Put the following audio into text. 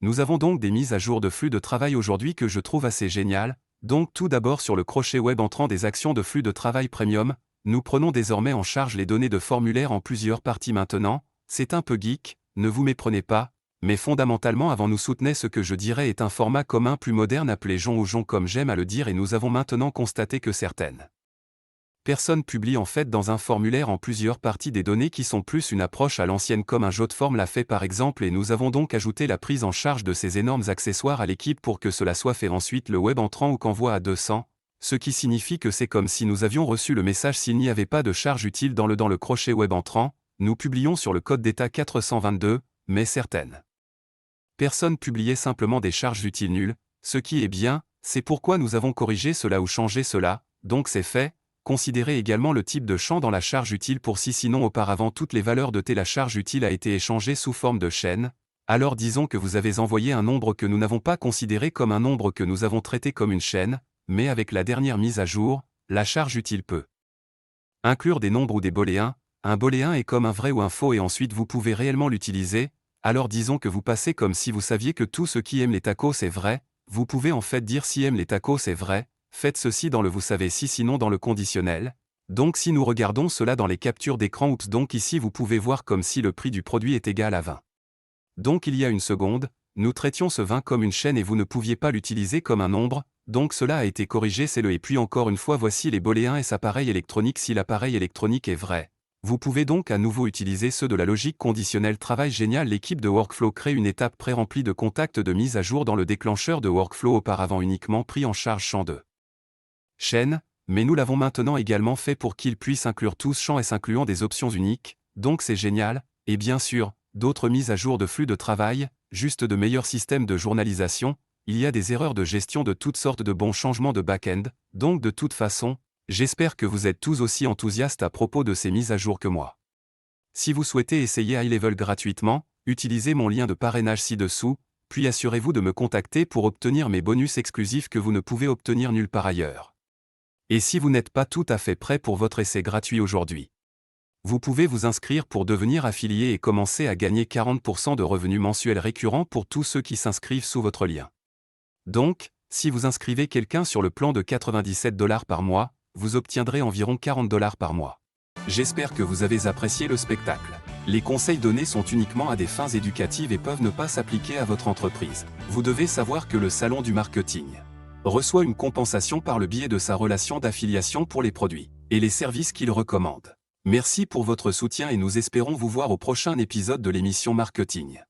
Nous avons donc des mises à jour de flux de travail aujourd'hui que je trouve assez géniales. Donc tout d'abord sur le crochet web entrant des actions de flux de travail premium, nous prenons désormais en charge les données de formulaire en plusieurs parties maintenant. C'est un peu geek, ne vous méprenez pas, mais fondamentalement avant nous soutenait ce que je dirais est un format commun plus moderne appelé Jon ou Jon comme j'aime à le dire et nous avons maintenant constaté que certaines personnes publient en fait dans un formulaire en plusieurs parties des données qui sont plus une approche à l'ancienne comme un Jotform l'a fait par exemple et nous avons donc ajouté la prise en charge de ces énormes accessoires à l'équipe pour que cela soit fait ensuite le web entrant ou qu'envoi à 200, ce qui signifie que c'est comme si nous avions reçu le message s'il n'y avait pas de charge utile dans le crochet web entrant, nous publions sur le code d'état 422, mais certaines personnes publiaient simplement des charges utiles nulles, ce qui est bien, c'est pourquoi nous avons corrigé cela ou changé cela, donc c'est fait. Considérez également le type de champ dans la charge utile pour si sinon auparavant toutes les valeurs de T la charge utile a été échangée sous forme de chaîne, alors disons que vous avez envoyé un nombre que nous n'avons pas considéré comme un nombre que nous avons traité comme une chaîne, mais avec la dernière mise à jour, la charge utile peut inclure des nombres ou des booléens, un booléen est comme un vrai ou un faux et ensuite vous pouvez réellement l'utiliser, alors disons que vous passez comme si vous saviez que tout ce qui aime les tacos est vrai, vous pouvez en fait dire si aime les tacos est vrai. Faites ceci dans le vous savez si sinon dans le conditionnel. Donc si nous regardons cela dans les captures d'écran oups donc ici vous pouvez voir comme si le prix du produit est égal à 20. Donc il y a une seconde, nous traitions ce 20 comme une chaîne et vous ne pouviez pas l'utiliser comme un nombre, donc cela a été corrigé c'est le et puis encore une fois voici les booléens et appareil électronique si l'appareil électronique est vrai. Vous pouvez donc à nouveau utiliser ceux de la logique conditionnelle travail génial l'équipe de Workflow crée une étape pré-remplie de contacts de mise à jour dans le déclencheur de Workflow auparavant uniquement pris en charge champ 2. Chaîne, mais nous l'avons maintenant également fait pour qu'il puisse inclure tous champs S incluant des options uniques, donc c'est génial, et bien sûr, d'autres mises à jour de flux de travail, juste de meilleurs systèmes de journalisation, il y a des erreurs de gestion de toutes sortes de bons changements de back-end, donc de toute façon, j'espère que vous êtes tous aussi enthousiastes à propos de ces mises à jour que moi. Si vous souhaitez essayer iLevel gratuitement, utilisez mon lien de parrainage ci-dessous, puis assurez-vous de me contacter pour obtenir mes bonus exclusifs que vous ne pouvez obtenir nulle part ailleurs. Et si vous n'êtes pas tout à fait prêt pour votre essai gratuit aujourd'hui, vous pouvez vous inscrire pour devenir affilié et commencer à gagner 40% de revenus mensuels récurrents pour tous ceux qui s'inscrivent sous votre lien. Donc, si vous inscrivez quelqu'un sur le plan de 97 $ par mois, vous obtiendrez environ 40 $ par mois. J'espère que vous avez apprécié le spectacle. Les conseils donnés sont uniquement à des fins éducatives et peuvent ne pas s'appliquer à votre entreprise. Vous devez savoir que le salon du marketing reçoit une compensation par le biais de sa relation d'affiliation pour les produits et les services qu'il recommande. Merci pour votre soutien et nous espérons vous voir au prochain épisode de l'émission Marketing.